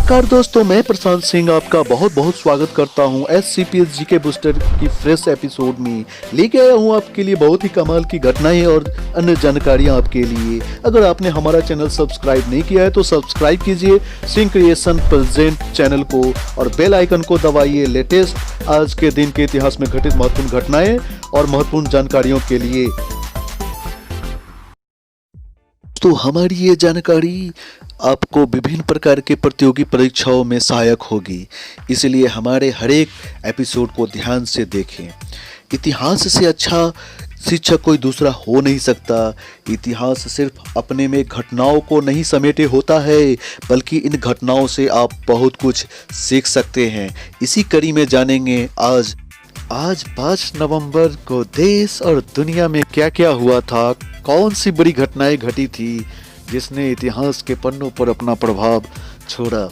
नमस्कार दोस्तों, मैं प्रशांत सिंह आपका बहुत बहुत स्वागत करता हूं SCPS जीके बूस्टर की फ्रेश एपिसोड में। लेके आया हूं आपके लिए बहुत ही कमाल की घटनाएं और अन्य जानकारियां आपके लिए। अगर आपने हमारा चैनल सब्सक्राइब नहीं किया है तो सब्सक्राइब कीजिए सिंह क्रिएशन प्रेजेंट चैनल को और बेल आइकन को दबाइए लेटेस्ट आज के दिन के इतिहास में घटित महत्वपूर्ण घटनाएं और महत्वपूर्ण जानकारियों के लिए। तो हमारी ये जानकारी आपको विभिन्न प्रकार के प्रतियोगी परीक्षाओं में सहायक होगी, इसलिए हमारे हर एक एपिसोड को ध्यान से देखें। इतिहास से अच्छा शिक्षक कोई दूसरा हो नहीं सकता। इतिहास सिर्फ अपने में घटनाओं को नहीं समेटे होता है, बल्कि इन घटनाओं से आप बहुत कुछ सीख सकते हैं। इसी कड़ी में जानेंगे आज 5 नवंबर को देश और दुनिया में क्या क्या हुआ था, कौन सी बड़ी घटनाएं घटी थी जिसने इतिहास के पन्नों पर अपना प्रभाव छोड़ा।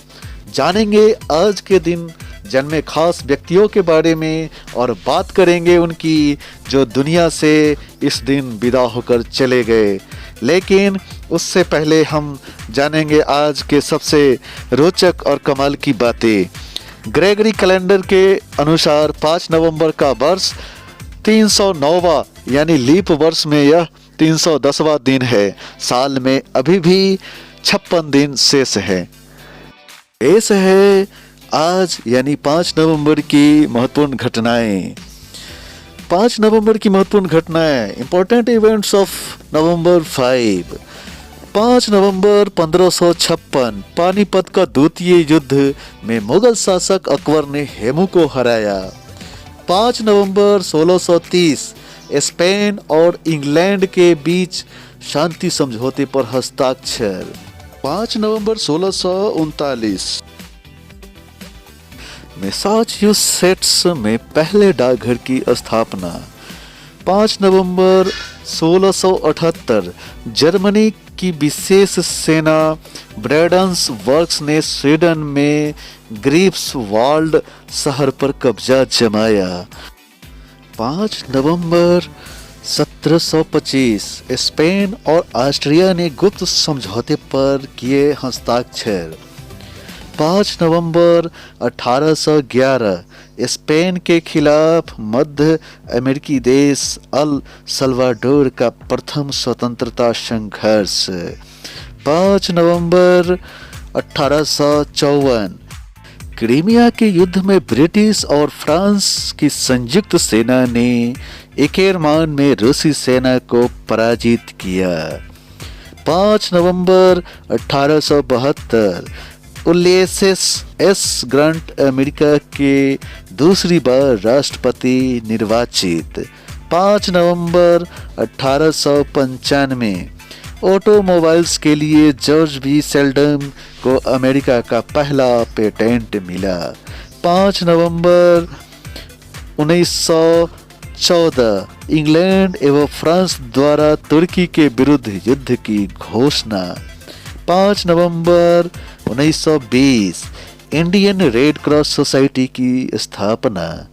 जानेंगे आज के दिन जन्मे खास व्यक्तियों के बारे में और बात करेंगे उनकी जो दुनिया से इस दिन विदा होकर चले गए। लेकिन उससे पहले हम जानेंगे आज के सबसे रोचक और कमाल की बातें। ग्रेगरी कैलेंडर के अनुसार 5 नवंबर का वर्ष 309वां यानी लीप वर्ष में यह 310वां दिन है। साल में अभी भी 56 दिन शेष है। ऐसे है आज यानी 5 नवंबर की महत्वपूर्ण घटनाएं। 5 नवंबर की महत्वपूर्ण घटनाएं, इंपॉर्टेंट इवेंट्स ऑफ नवंबर 5। 5 नवंबर 1556 पानीपत का द्वितीय युद्ध में मुगल शासक अकबर ने हेमू को हराया। 5 नवंबर 1630 स्पेन और इंग्लैंड के बीच शांति समझौते पर हस्ताक्षर। 5 नवंबर 1639 मैसाचुसेट्स में पहले डाकघर की स्थापना। 5 नवंबर 1678 जर्मनी की विशेष सेना ब्रेडन्स वर्क्स ने स्वीडन में ग्रीफ्सवाल्ड शहर पर कब्जा जमाया। 5 नवंबर 1725 स्पेन और ऑस्ट्रिया ने गुप्त समझौते पर किए हस्ताक्षर। 5 नवंबर 1811 स्पेन के खिलाफ मध्य अमेरिकी देश अल सल्वाडोर का प्रथम स्वतंत्रता संघर्ष। 5 नवंबर 1854 क्रीमिया के युद्ध में ब्रिटिश और फ्रांस की संयुक्त सेना ने एकेरमान में रूसी सेना को पराजित किया। 5 नवंबर 1872 उलियसेस एस ग्रांट अमेरिका के दूसरी बार राष्ट्रपति निर्वाचित। 5 नवंबर 1895 ऑटोमोबाइल्स के लिए जॉर्ज बी सेल्डन को अमेरिका का पहला पेटेंट मिला। 5 नवंबर 1914 इंग्लैंड एवं फ्रांस द्वारा तुर्की के विरुद्ध युद्ध की घोषणा। 5 नवंबर 1920 इंडियन रेड क्रॉस सोसाइटी की स्थापना।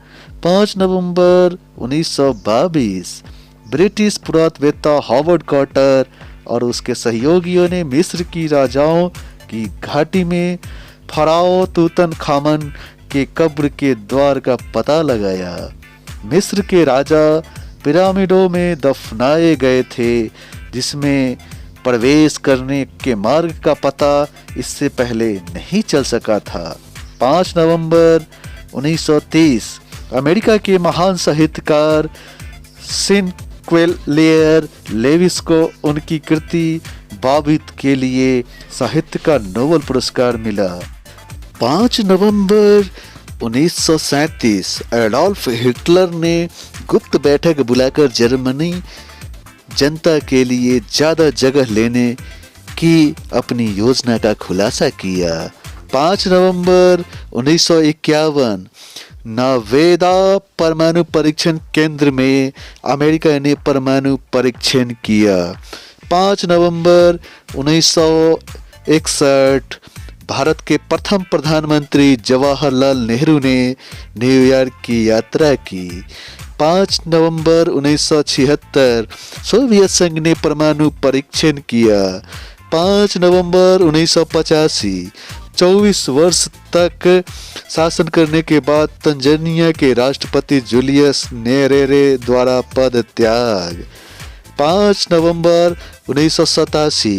5 नवंबर 1922 ब्रिटिश पुरातत्ववेत्ता हॉवर्ड कार्टर और उसके सहयोगियों ने मिस्र की राजाओं की घाटी में फराओ तूतनखामन के कब्र के द्वार का पता लगाया। मिस्र के राजा पिरामिडों में दफनाए गए थे, जिसमें प्रवेश करने के मार्ग का पता इससे पहले नहीं चल सका था। 5 नवंबर 1930 अमेरिका के महान साहित्यकार सिनक्वेलियर लेविस को उनकी कृति बाबित के लिए साहित्य का नोबेल पुरस्कार मिला। 5 नवंबर 1937 एडोल्फ हिटलर ने गुप्त बैठक बुलाकर जर्मनी जनता के लिए ज्यादा जगह लेने की अपनी योजना का खुलासा किया। 5 नवंबर 1951 नवेदा परमाणु परीक्षण केंद्र में अमेरिका ने परमाणु परीक्षण किया। 5 नवंबर 1961 भारत के प्रथम प्रधानमंत्री जवाहरलाल नेहरू ने न्यूयॉर्क की यात्रा की। 5 नवंबर 1976 सोवियत संघ ने परमाणु परीक्षण किया। 5 नवंबर 1985 24 वर्ष तक शासन करने के बाद तंजानिया के राष्ट्रपति जूलियस नेरेरे द्वारा पद त्याग। 5 नवंबर 1987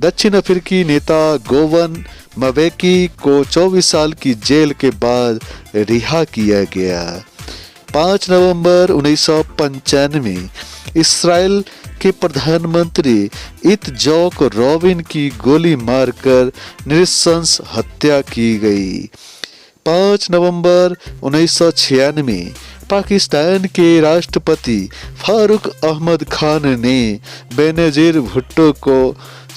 दक्षिण अफ्रीकी नेता गोवन मबेकी को 24 साल की जेल के बाद रिहा किया गया। 5 नवंबर 1995 इसराइल के प्रधानमंत्री इत्जॉक रॉबिन की गोली मारकर नृशंस हत्या की गई। 5 नवंबर 1996 पाकिस्तान के राष्ट्रपति फारूक अहमद खान ने बेनजीर भुट्टो को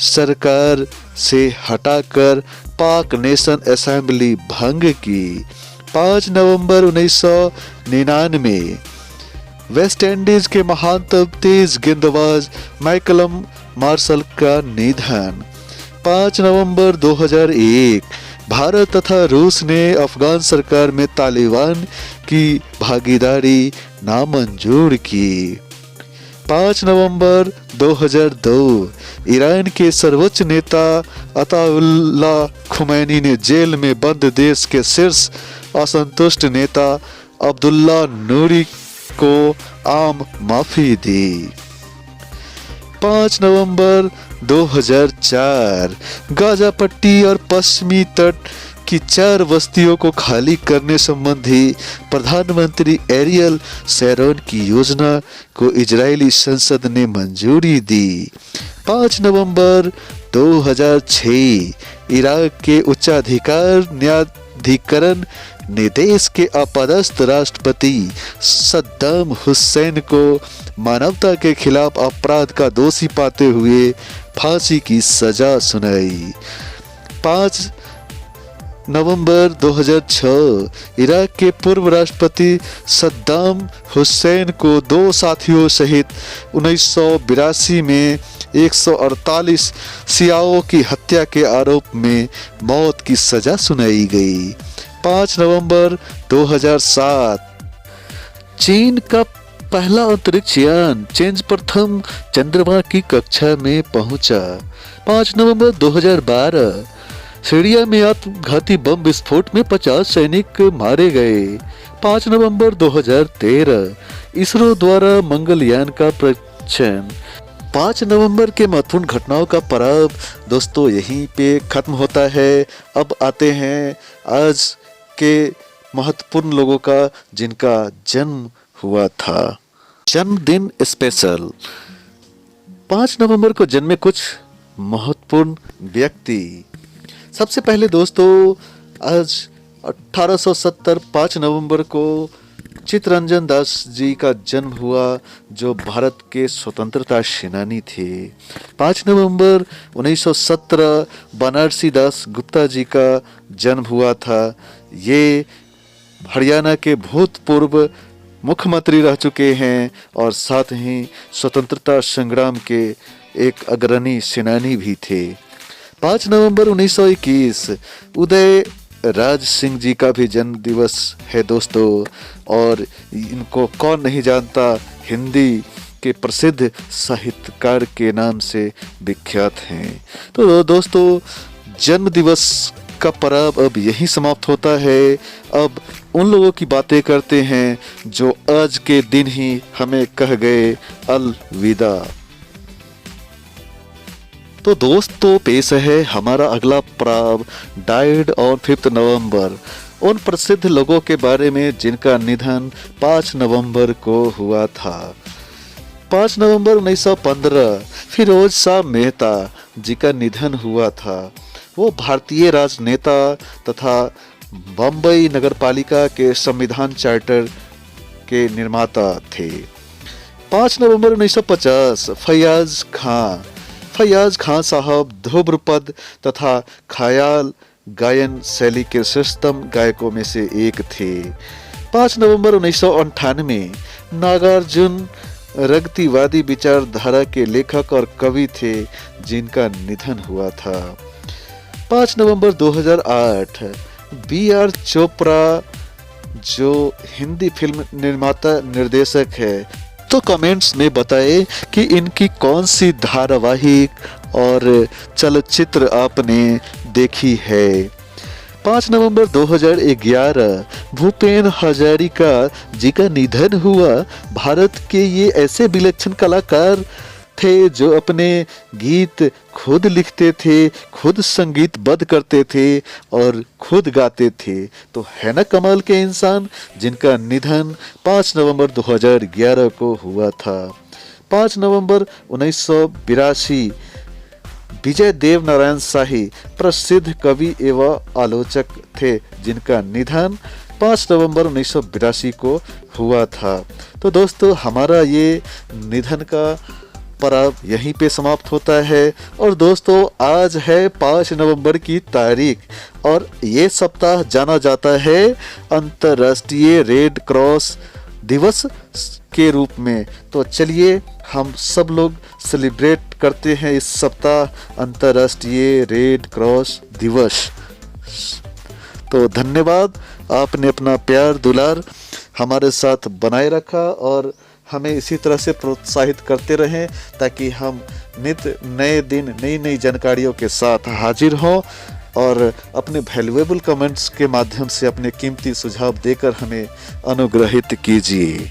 सरकार से हटाकर पाक नेशन असेंबली भंग की। 5 नवंबर 1999 वेस्ट इंडीज के महान तेज गेंदबाज मैकलम मार्शल का निधन। 5 नवंबर 2001 भारत तथा रूस ने अफगान सरकार में तालिबान की भागीदारी नामंजूर की। 5 नवंबर 2002 ईरान के सर्वोच्च नेता अताउल्ला खुमैनी ने जेल में बंद देश के शीर्ष असंतुष्ट नेता अब्दुल्ला नूरी को आम माफी दी। 5 नवंबर 2004 गाजा पट्टी और पश्चिमी तट की 4 बस्तियों को खाली करने संबंधी प्रधानमंत्री एरियल शैरोन की योजना को इजरायली संसद ने मंजूरी दी। 5 नवंबर 2006 इराक के उच्चाधिकार न्यायाधिकरण ने देश के अपदस्थ राष्ट्रपति सद्दाम हुसैन को मानवता के खिलाफ अपराध का दोषी पाते हुए फांसी की सजा सुनाई। 5 नवंबर 2006 इराक के पूर्व राष्ट्रपति सद्दाम हुसैन को 2 साथियों सहित 1982 में 148 शियाओं की हत्या के आरोप में मौत की सजा सुनाई गई। 5 नवंबर 2007 चीन का पहला अंतरिक्ष यान चेंज प्रथम चंद्रमा की कक्षा में पहुंचा। 5 नवंबर 2012 सीरिया में आत्मघाती बम विस्फोट में 50 सैनिक मारे गए। 5 नवंबर 2013 इसरो द्वारा मंगलयान का प्रक्षेपण। 5 नवंबर के महत्वपूर्ण घटनाओं का पर्व दोस्तों यहीं पे खत्म होता है। अब आते हैं आज के महत्वपूर्ण लोगों का जिनका जन्म हुआ था। जन्मदिन स्पेशल। 5 नवंबर को जन्मे कुछ महत्वपूर्ण व्यक्ति। सबसे पहले दोस्तों आज 1870 5 नवंबर को चित्तरंजन दास जी का जन्म हुआ जो भारत के स्वतंत्रता सेनानी थे। 5 नवंबर 1917 बनारसी दास गुप्ता जी का जन्म हुआ था। ये हरियाणा के भूतपूर्व मुख्यमंत्री रह चुके हैं और साथ ही स्वतंत्रता संग्राम के एक अग्रणी सेनानी भी थे। 5 नवंबर 1921 उदय राज सिंह जी का भी जन्म दिवस है दोस्तों, और इनको कौन नहीं जानता, हिंदी के प्रसिद्ध साहित्यकार के नाम से विख्यात हैं। तो दोस्तों जन्म दिवस का पर्व अब यहीं समाप्त होता है। अब उन लोगों की बातें करते हैं जो आज के दिन ही हमें कह गए अलविदा। तो दोस्तों पेश है हमारा अगला पर्व डाइड ऑन 5 नवंबर, उन प्रसिद्ध लोगों के बारे में जिनका निधन 5 नवंबर को हुआ था। 5 नवंबर 1915 फिरोज शाह मेहता जी का निधन हुआ था। वो भारतीय राजनेता तथा बम्बई नगरपालिका के संविधान चार्टर के निर्माता थे। 5 नवंबर 1950 फैयाज खान साहब ध्रुपद तथा ख्याल गायन शैली के श्रेष्ठतम गायकों में से एक थे। 5 नवंबर 1998 नागार्जुन रगतिवादी विचारधारा के लेखक और कवि थे जिनका निधन हुआ था। 5 नवंबर 2008 B.R. चोपड़ा जो हिंदी फिल्म निर्माता निर्देशक है, तो कमेंट्स में बताएं कि इनकी कौन सी धारावाहिक और चलचित्र आपने देखी है। 5 नवंबर 2011 भूपेन हजारिका जी का निधन हुआ। भारत के ये ऐसे विलक्षण कलाकार थे जो अपने गीत खुद लिखते थे, खुद संगीतबद्ध करते थे और खुद गाते थे। तो है ना कमाल के इंसान, जिनका निधन 5 नवंबर 2011 को हुआ था। 5 नवंबर 1982 विजय देव नारायण शाही प्रसिद्ध कवि एवं आलोचक थे, जिनका निधन 5 नवंबर 1982 को हुआ था। तो दोस्तों, हमारा ये निधन का पर्व यहीं पे समाप्त होता है। और दोस्तों, आज है 5 नवंबर की तारीख और ये सप्ताह जाना जाता है अंतर्राष्ट्रीय रेड क्रॉस दिवस के रूप में। तो चलिए हम सब लोग सेलिब्रेट करते हैं इस सप्ताह अंतर्राष्ट्रीय रेड क्रॉस दिवस। तो धन्यवाद, आपने अपना प्यार दुलार हमारे साथ बनाए रखा और हमें इसी तरह से प्रोत्साहित करते रहें, ताकि हम नित्य नए दिन नई नई जानकारियों के साथ हाजिर हों। और अपने वैल्यूएबल कमेंट्स के माध्यम से अपने कीमती सुझाव देकर हमें अनुग्रहित कीजिए।